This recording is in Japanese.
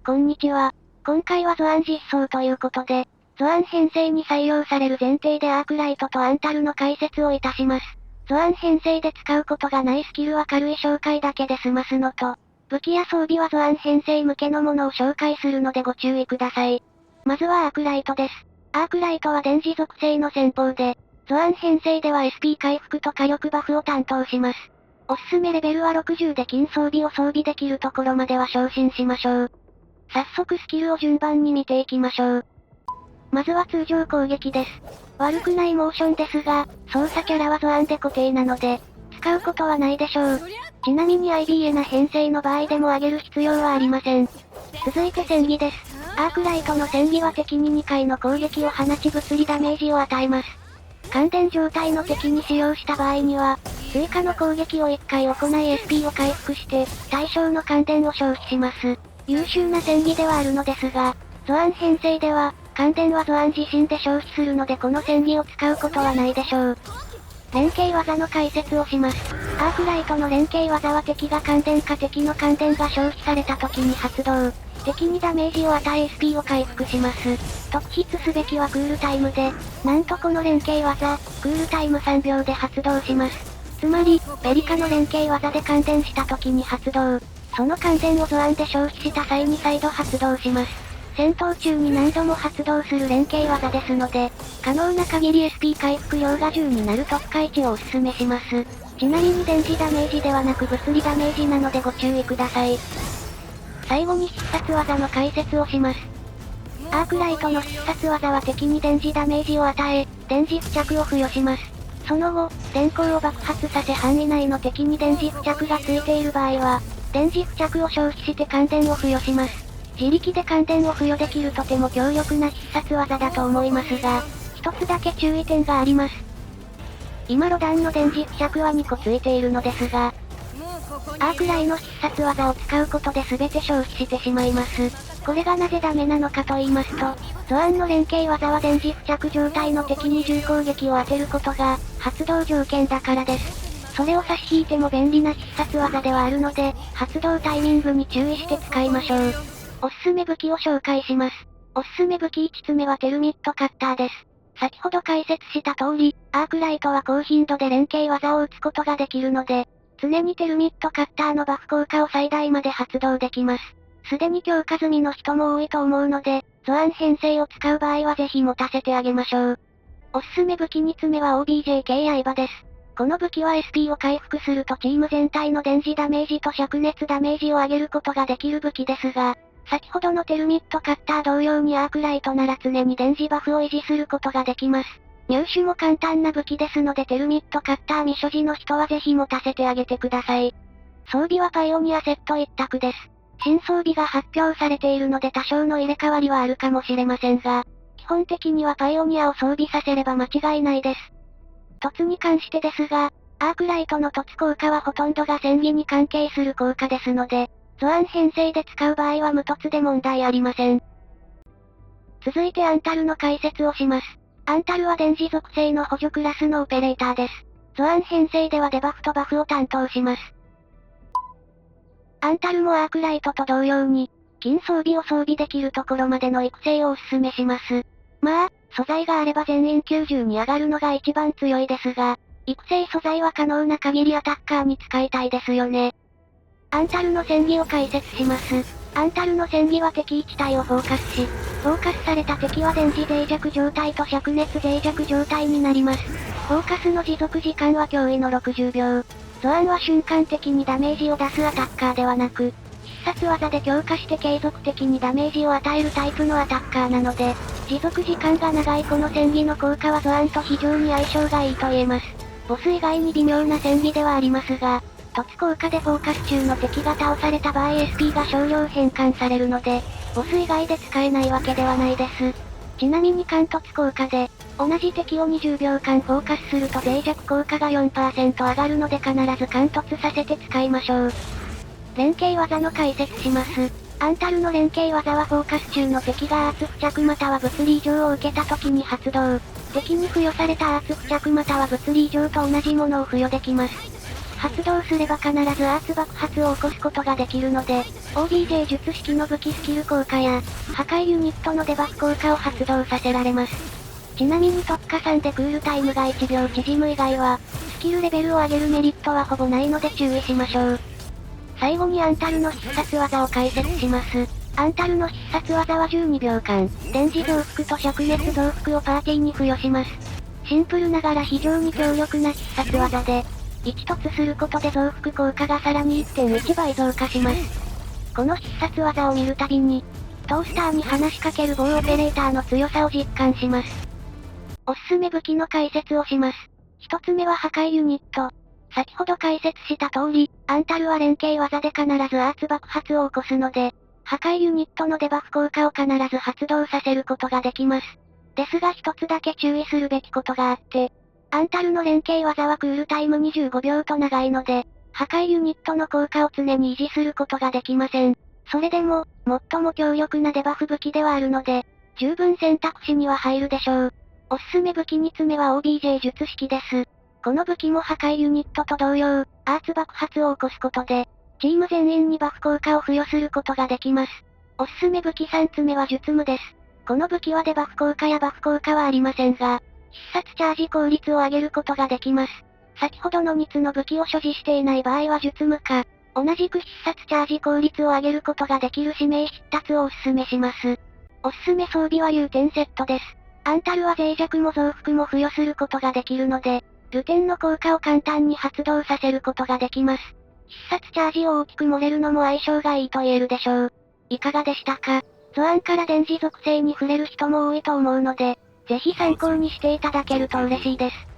こんにちは。今回はゾアン実装ということで、ゾアン編成に採用される前提でアークライトとアンタルの解説をいたします。ゾアン編成で使うことがないスキルは軽い紹介だけで済ますのと、武器や装備はゾアン編成向けのものを紹介するのでご注意ください。まずはアークライトです。アークライトは電磁属性の戦法で、ゾアン編成では SP 回復と火力バフを担当します。おすすめレベルは60で金装備を装備できるところまでは昇進しましょう。早速スキルを順番に見ていきましょう。まずは通常攻撃です。悪くないモーションですが、操作キャラはゾアンで固定なので、使うことはないでしょう。ちなみに IB エナ編成の場合でも上げる必要はありません。続いて戦技です。アークライトの戦技は敵に2回の攻撃を放ち物理ダメージを与えます。感電状態の敵に使用した場合には、追加の攻撃を1回行い SP を回復して、対象の感電を消費します。優秀な戦技ではあるのですが、ゾアン編成では、感電はゾアン自身で消費するのでこの戦技を使うことはないでしょう。連携技の解説をします。アークライトの連携技は敵が感電か敵の感電が消費された時に発動。敵にダメージを与え SP を回復します。特筆すべきはクールタイムで、なんとこの連携技、クールタイム3秒で発動します。つまり、ペリカの連携技で感電した時に発動。その感電をゾアンで消費した際に再度発動します。戦闘中に何度も発動する連携技ですので、可能な限り SP 回復量が10になる特化位置をおすすめします。ちなみに電磁ダメージではなく物理ダメージなのでご注意ください。最後に必殺技の解説をします。アークライトの必殺技は敵に電磁ダメージを与え、電磁付着を付与します。その後、電光を爆発させ範囲内の敵に電磁付着がついている場合は、電磁付着を消費して感電を付与します。自力で感電を付与できるとても強力な必殺技だと思いますが、一つだけ注意点があります。今ロダンの電磁付着は2個ついているのですが、アークライの必殺技を使うことで全て消費してしまいます。これがなぜダメなのかと言いますと、ゾアンの連携技は電磁付着状態の敵に重攻撃を当てることが発動条件だからです。それを差し引いても便利な必殺技ではあるので、発動タイミングに注意して使いましょう。おすすめ武器を紹介します。おすすめ武器1つ目はテルミットカッターです。先ほど解説した通り、アークライトは高頻度で連携技を打つことができるので、常にテルミットカッターのバフ効果を最大まで発動できます。すでに強化済みの人も多いと思うので、ゾアン編成を使う場合はぜひ持たせてあげましょう。おすすめ武器2つ目は OBJK 刃です。この武器は SP を回復するとチーム全体の電磁ダメージと灼熱ダメージを上げることができる武器ですが、先ほどのテルミットカッター同様にアークライトなら常に電磁バフを維持することができます。入手も簡単な武器ですのでテルミットカッター未所持の人はぜひ持たせてあげてください。装備はパイオニアセット一択です。新装備が発表されているので多少の入れ替わりはあるかもしれませんが、基本的にはパイオニアを装備させれば間違いないです。凸に関してですが、アークライトの凸効果はほとんどが戦技に関係する効果ですので、ゾアン編成で使う場合は無凸で問題ありません。続いてアンタルの解説をします。アンタルは電磁属性の補助クラスのオペレーターです。ゾアン編成ではデバフとバフを担当します。アンタルもアークライトと同様に、金装備を装備できるところまでの育成をお勧めします。まあ、素材があれば全員90に上がるのが一番強いですが、育成素材は可能な限りアタッカーに使いたいですよね。アンタルの戦技を解説します。アンタルの戦技は敵1体をフォーカスし、フォーカスされた敵は電磁脆弱状態と灼熱脆弱状態になります。フォーカスの持続時間は驚異の60秒。ゾアンは瞬間的にダメージを出すアタッカーではなく、必殺技で強化して継続的にダメージを与えるタイプのアタッカーなので、持続時間が長いこの戦技の効果はゾアンと非常に相性がいいと言えます。ボス以外に微妙な戦技ではありますが、凸効果でフォーカス中の敵が倒された場合 SP が少量変換されるので、ボス以外で使えないわけではないです。ちなみに貫突効果で、同じ敵を20秒間フォーカスすると脆弱効果が 4% 上がるので必ず貫突させて使いましょう。連携技の解説します。アンタルの連携技はフォーカス中の敵がアーツ付着または物理異常を受けた時に発動。敵に付与されたアーツ付着または物理異常と同じものを付与できます。発動すれば必ずアーツ爆発を起こすことができるので、OBJ 術式の武器スキル効果や、破壊ユニットのデバフ効果を発動させられます。ちなみに特化3でクールタイムが1秒縮む以外は、スキルレベルを上げるメリットはほぼないので注意しましょう。最後にアンタルの必殺技を解説します。アンタルの必殺技は12秒間、電磁増幅と灼熱増幅をパーティーに付与します。シンプルながら非常に強力な必殺技で、1突することで増幅効果がさらに 1.1 倍増加します。この必殺技を見るたびに、トースターに話しかける某オペレーターの強さを実感します。おすすめ武器の解説をします。一つ目は破壊ユニット。先ほど解説した通り、アンタルは連携技で必ずアーツ爆発を起こすので、破壊ユニットのデバフ効果を必ず発動させることができます。ですが一つだけ注意するべきことがあって、アンタルの連携技はクールタイム25秒と長いので、破壊ユニットの効果を常に維持することができません。それでも、最も強力なデバフ武器ではあるので、十分選択肢には入るでしょう。おすすめ武器2つ目は OBJ 術式です。この武器も破壊ユニットと同様、アーツ爆発を起こすことで、チーム全員にバフ効果を付与することができます。おすすめ武器3つ目は術務です。この武器はデバフ効果やバフ効果はありませんが、必殺チャージ効率を上げることができます。先ほどの2つの武器を所持していない場合は術務か、同じく必殺チャージ効率を上げることができる指名必達をおすすめします。おすすめ装備は融点セットです。アンタルは脆弱も増幅も付与することができるので、ルテンの効果を簡単に発動させることができます。必殺チャージを大きく盛れるのも相性がいいと言えるでしょう。いかがでしたか？ゾアンから電磁属性に触れる人も多いと思うので、ぜひ参考にしていただけると嬉しいです。